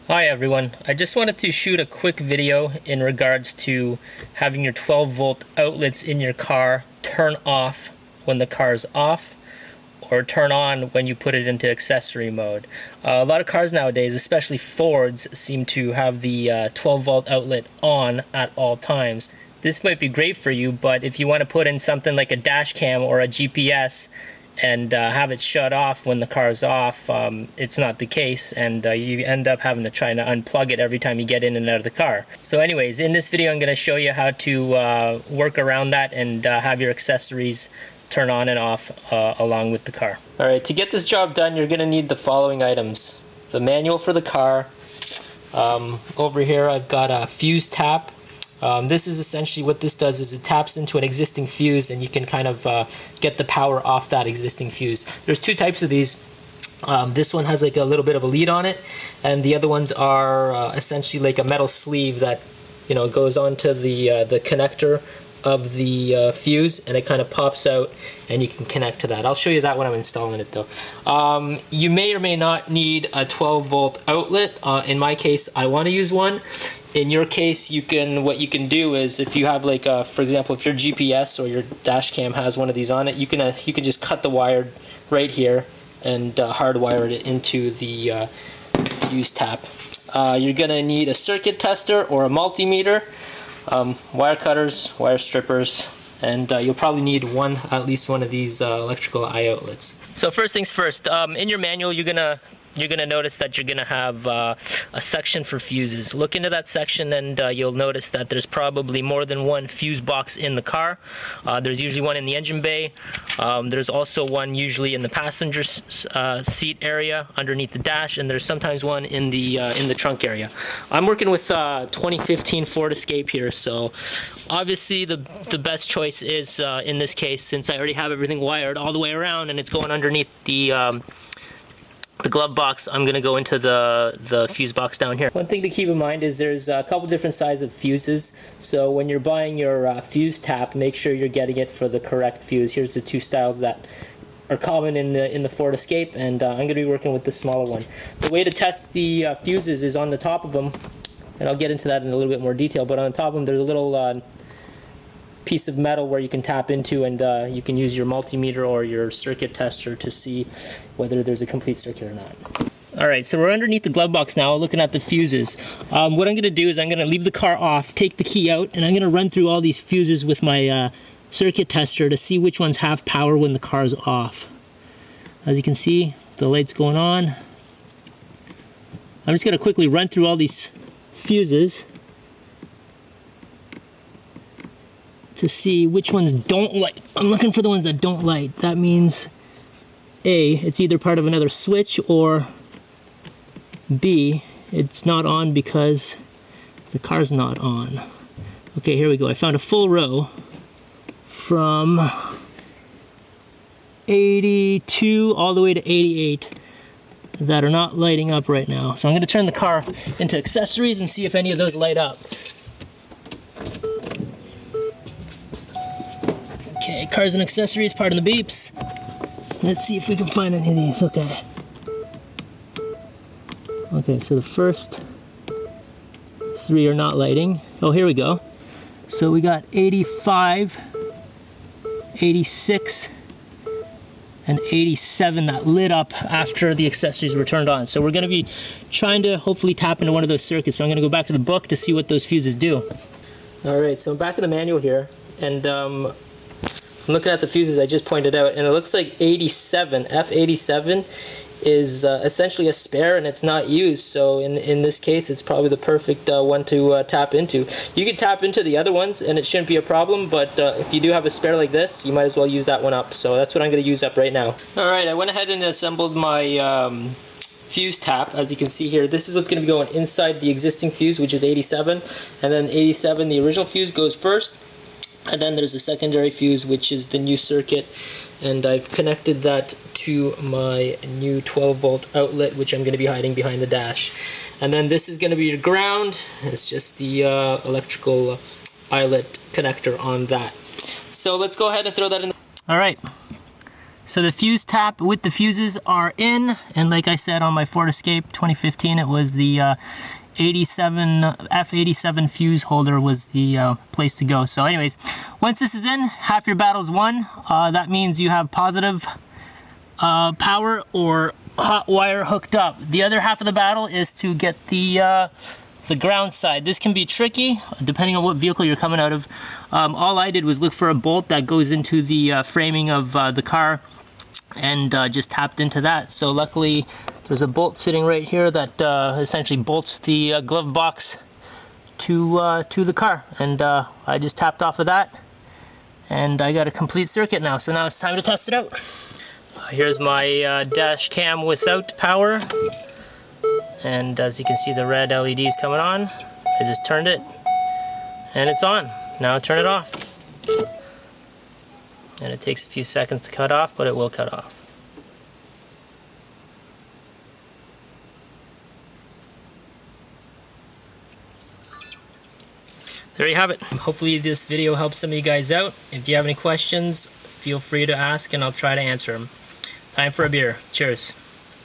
Hi everyone, I just wanted to shoot a quick video in regards to having your 12 volt outlets in your car turn off when the car is off or turn on when you put it into accessory mode. A lot of cars nowadays, especially Fords, seem to have the 12 volt outlet on at all times. This might be great for you, but if you want to put in something like a dash cam or a GPS and have it shut off when the car is off, it's not the case, and you end up having to try to unplug it every time you get in and out of the car. So anyways, in this video I'm going to show you how to work around that and have your accessories turn on and off along with the car. Alright, to get this job done you're going to need the following items. The manual for the car. Over here I've got a fuse tap. This is essentially what this does is it taps into an existing fuse and you can kind of get the power off that existing fuse. There's two types of these. This one has like a little bit of a lead on it, and the other ones are essentially like a metal sleeve that goes onto the connector of the fuse, and it kind of pops out and you can connect to that. I'll show you that when I'm installing it though. You may or may not need a 12 volt outlet. In my case I want to use one. In your case, what you can do is, if you have like for example, if your GPS or your dash cam has one of these on it, you can just cut the wire right here and hardwire it into the fuse tap. You're gonna need a circuit tester or a multimeter, wire cutters, wire strippers, and you'll probably need at least one of these electrical eye outlets. So first things first, in your manual you're gonna notice that you're gonna have a section for fuses. Look into that section and you'll notice that there's probably more than one fuse box in the car. There's usually one in the engine bay. There's also one usually in the passenger seat area underneath the dash, and there's sometimes one in the trunk area. I'm working with 2015 Ford Escape here, so obviously the best choice is in this case, since I already have everything wired all the way around and it's going underneath the glove box, I'm going to go into the fuse box down here. One thing to keep in mind is there's a couple different sizes of fuses, so when you're buying your fuse tap, make sure you're getting it for the correct fuse. Here's the two styles that are common in the Ford Escape, and I'm going to be working with the smaller one. The way to test the fuses is on the top of them, and I'll get into that in a little bit more detail, but on the top of them there's a little piece of metal where you can tap into, and you can use your multimeter or your circuit tester to see whether there's a complete circuit or not. Alright, so we're underneath the glove box now looking at the fuses. What I'm going to do is I'm going to leave the car off, take the key out, and I'm going to run through all these fuses with my circuit tester to see which ones have power when the car is off. As you can see, the light's going on. I'm just going to quickly run through all these fuses to see which ones don't light. I'm looking for the ones that don't light. That means A, it's either part of another switch, or B, it's not on because the car's not on. Okay, here we go. I found a full row from 82 all the way to 88 that are not lighting up right now. So I'm going to turn the car into accessories and see if any of those light up. Okay, cars and accessories, pardon the beeps. Let's see if we can find any of these. Okay. Okay, so the first three are not lighting. Oh, here we go. So we got 85, 86, and 87 that lit up after the accessories were turned on. So we're going to be trying to hopefully tap into one of those circuits. So I'm going to go back to the book to see what those fuses do. Alright, so I'm back in the manual here, and I'm looking at the fuses I just pointed out, and it looks like 87, F87, is essentially a spare and it's not used. So in this case, it's probably the perfect one to tap into. You can tap into the other ones and it shouldn't be a problem, but if you do have a spare like this, you might as well use that one up. So that's what I'm going to use up right now. Alright, I went ahead and assembled my fuse tap. As you can see here, this is what's going to be going inside the existing fuse, which is 87, and then 87, the original fuse, goes first. And then there's a secondary fuse, which is the new circuit, and I've connected that to my new 12 volt outlet, which I'm going to be hiding behind the dash. And then this is going to be your ground. It's just the electrical eyelet connector on that. So let's go ahead and throw that in. Alright, So the fuse tap with the fuses are in, and like I said on my Ford Escape 2015, it was the F87 fuse holder was the place to go. So anyways, once this is in, half your battle's won. That means you have positive power or hot wire hooked up. The other half of the battle is to get the ground side. This can be tricky depending on what vehicle you're coming out of. All I did was look for a bolt that goes into the framing of the car, and just tapped into that. So luckily there's a bolt sitting right here that essentially bolts the glove box to the car, and I just tapped off of that, and I got a complete circuit now. So now it's time to test it out. Here's my dash cam without power, and as you can see, the red LEDs coming on. I just turned it and it's on. Now turn it off. And it takes a few seconds to cut off, but it will cut off. There you have it. Hopefully this video helps some of you guys out. If you have any questions, feel free to ask and I'll try to answer them. Time for a beer. Cheers.